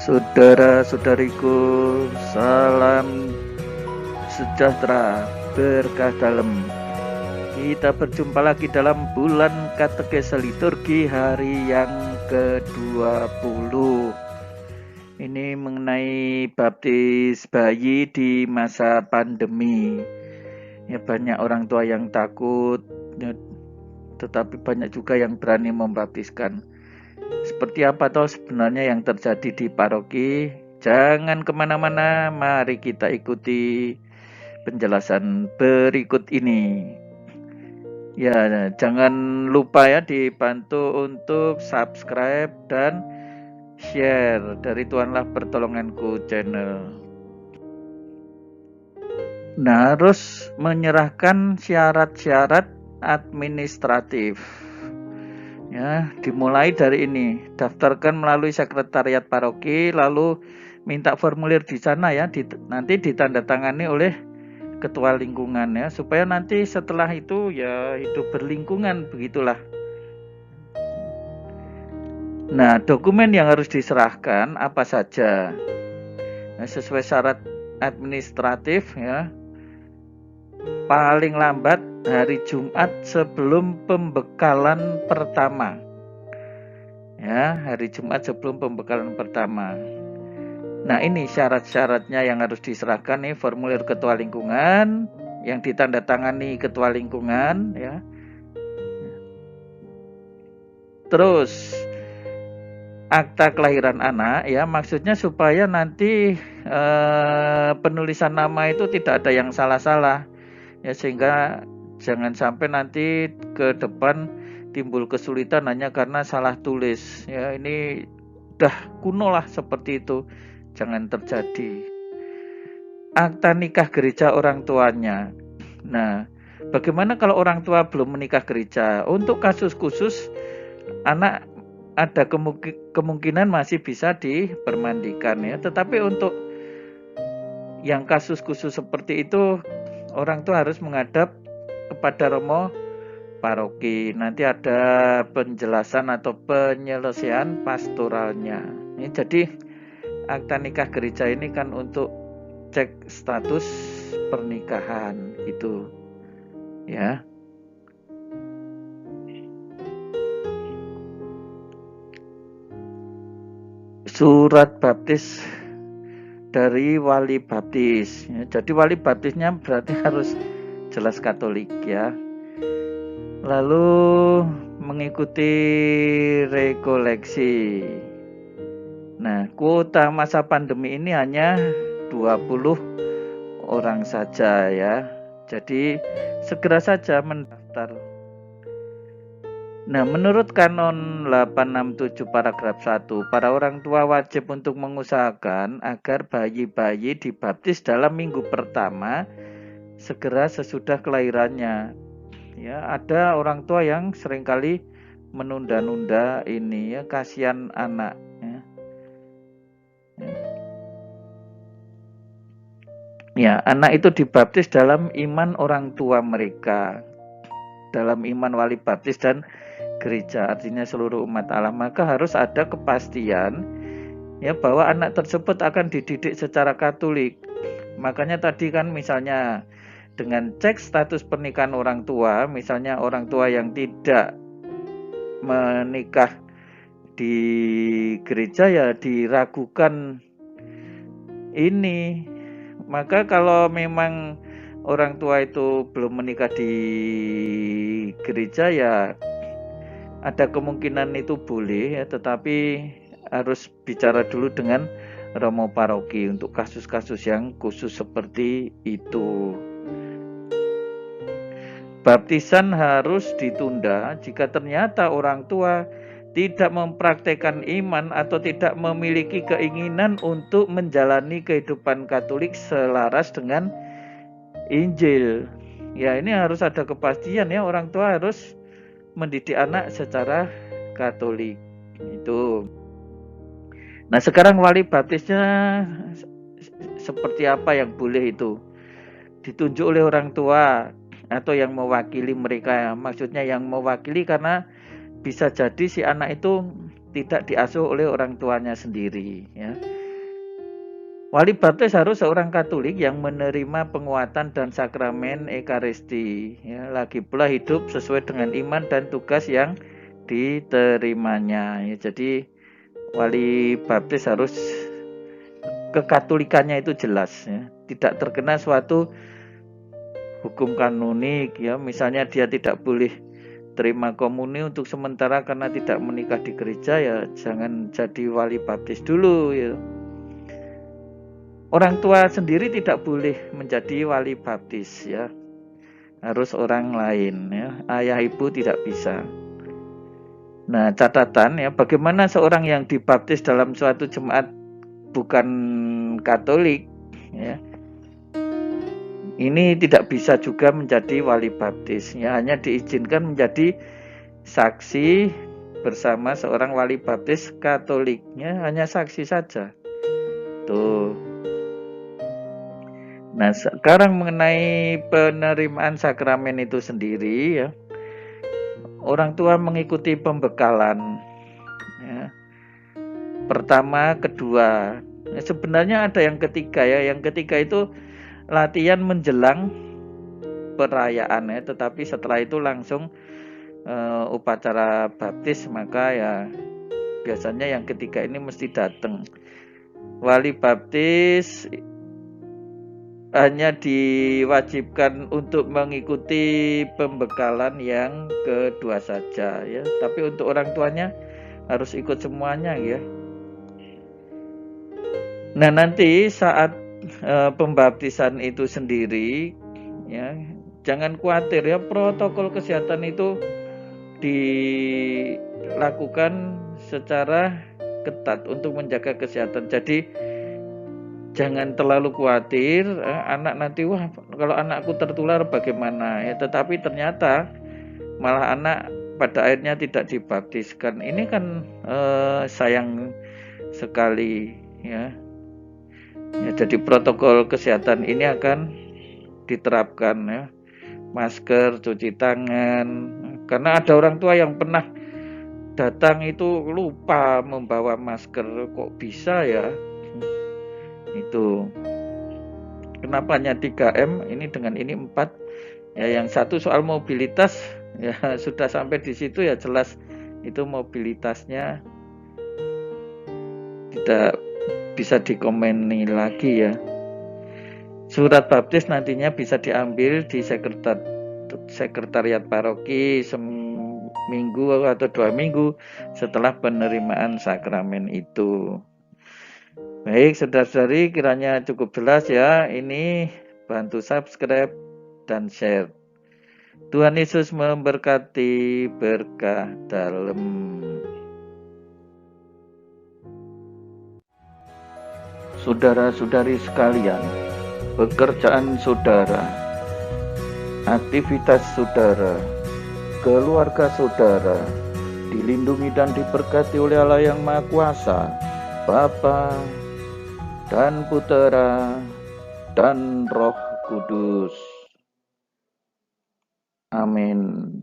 Saudara-saudariku, salam sejahtera, berkah dalam. Kita berjumpa lagi dalam bulan katekese liturgi hari yang ke-20. Ini mengenai baptis bayi di masa pandemi. Ya, banyak orang tua yang takut, ya, tetapi banyak juga yang berani membaptiskan. Seperti apa toh sebenarnya yang terjadi di paroki? Jangan kemana-mana, mari kita ikuti penjelasan berikut ini. Ya, jangan lupa ya dibantu untuk subscribe dan share dari Tuhanlah Pertolonganku channel. Nah, harus menyerahkan syarat-syarat administratif. Ya, dimulai dari ini, daftarkan melalui sekretariat paroki, lalu minta formulir di sana ya, nanti ditandatangani oleh ketua lingkungan ya, supaya nanti setelah itu ya hidup berlingkungan, begitulah. Nah, dokumen yang harus diserahkan apa saja? Nah, sesuai syarat administratif ya, paling lambat hari Jumat sebelum pembekalan pertama. Ya, hari Jumat sebelum pembekalan pertama. Nah, ini syarat-syaratnya yang harus diserahkan nih, formulir ketua lingkungan yang ditandatangani ketua lingkungan ya. Terus akta kelahiran anak ya, maksudnya supaya nanti penulisan nama itu tidak ada yang salah-salah. Ya, sehingga jangan sampai nanti ke depan timbul kesulitan hanya karena salah tulis. Ya, ini udah kuno lah seperti itu. Jangan terjadi. Akta nikah gereja orang tuanya. Nah, bagaimana kalau orang tua belum menikah gereja? Untuk kasus khusus, anak ada kemungkinan masih bisa dipermandikan ya. Tetapi untuk yang kasus khusus seperti itu, orang tua harus menghadap kepada romo paroki. Nanti ada penjelasan atau penyelesaian pastoralnya. Ini jadi akta nikah gereja ini kan untuk cek status pernikahan itu ya. Surat baptis dari wali baptis ya, jadi wali baptisnya berarti harus jelas Katolik ya. Lalu mengikuti rekoleksi. Nah, kuota masa pandemi ini hanya 20 orang saja ya. Jadi segera saja mendaftar. Nah, menurut kanon 867 paragraf 1, para orang tua wajib untuk mengusahakan agar bayi-bayi dibaptis dalam minggu pertama segera sesudah kelahirannya. Ya, ada orang tua yang seringkali menunda-nunda ini ya, kasihan anak ya. Ya, anak itu dibaptis dalam iman orang tua mereka, dalam iman wali baptis dan gereja, artinya seluruh umat Allah. Maka harus ada kepastian ya bahwa anak tersebut akan dididik secara Katolik. Makanya tadi kan misalnya dengan cek status pernikahan orang tua, misalnya orang tua yang tidak menikah di gereja ya diragukan ini. Maka kalau memang orang tua itu belum menikah di gereja ya ada kemungkinan itu boleh ya, tetapi harus bicara dulu dengan romo paroki untuk kasus-kasus yang khusus seperti itu. Baptisan harus ditunda jika ternyata orang tua tidak mempraktekkan iman atau tidak memiliki keinginan untuk menjalani kehidupan Katolik selaras dengan Injil. Ya, ini harus ada kepastian ya, orang tua harus mendidik anak secara Katolik. Itu. Nah, sekarang wali baptisnya seperti apa yang boleh itu? Ditunjuk oleh orang tua atau yang mewakili mereka. Maksudnya yang mewakili karena bisa jadi si anak itu tidak diasuh oleh orang tuanya sendiri ya. Wali baptis harus seorang Katolik yang menerima penguatan dan sakramen Ekaristi, ya, lagi pula hidup sesuai dengan iman dan tugas yang diterimanya. Ya, jadi wali baptis harus kekatolikannya itu jelas, ya, tidak terkena suatu hukum kanonik, ya, misalnya dia tidak boleh terima komuni untuk sementara karena tidak menikah di gereja, ya jangan jadi wali baptis dulu, ya. Orang tua sendiri tidak boleh menjadi wali baptis, ya. Harus orang lain, ya. Ayah ibu tidak bisa. Nah, catatan, ya, bagaimana seorang yang dibaptis dalam suatu jemaat bukan Katolik, ya, ini tidak bisa juga menjadi wali baptis, ya, hanya diizinkan menjadi saksi bersama seorang wali baptis Katoliknya, hanya saksi saja. Tuh. Nah, sekarang mengenai penerimaan sakramen itu sendiri, ya, orang tua mengikuti pembekalan, ya. Pertama, kedua, ya, sebenarnya ada yang ketiga, ya. Yang ketiga itu latihan menjelang perayaan, ya, tetapi setelah itu langsung upacara baptis, maka ya biasanya yang ketiga ini mesti datang. Wali baptis hanya diwajibkan untuk mengikuti pembekalan yang kedua saja, ya. Tapi untuk orang tuanya harus ikut semuanya, ya. Nah, nanti saat pembaptisan itu sendiri, ya, jangan khawatir, ya, protokol kesehatan itu dilakukan secara ketat untuk menjaga kesehatan. Jadi jangan terlalu khawatir, anak nanti, wah kalau anakku tertular bagaimana, ya. Tetapi ternyata malah anak pada akhirnya tidak dibaptiskan. Ini kan sayang sekali, ya. Ya, jadi protokol kesehatan ini akan diterapkan, ya. Masker, cuci tangan. Karena ada orang tua yang pernah datang itu lupa membawa masker, kok bisa, ya. Itu kenapa hanya 3M, ini dengan ini 4, ya. Yang satu soal mobilitas, ya, sudah sampai di situ, ya jelas itu mobilitasnya tidak bisa dikomeni lagi, ya. Surat baptis nantinya bisa diambil di sekretariat paroki seminggu atau 2 minggu setelah penerimaan sakramen itu. Baik, saudara-saudari, kiranya cukup jelas, ya. Ini bantu subscribe dan share. Tuhan Yesus memberkati, berkah dalam. Saudara-saudari sekalian, pekerjaan saudara, aktivitas saudara, keluarga saudara dilindungi dan diberkati oleh Allah yang Maha Kuasa, Bapa dan Putera dan Roh Kudus. Amin.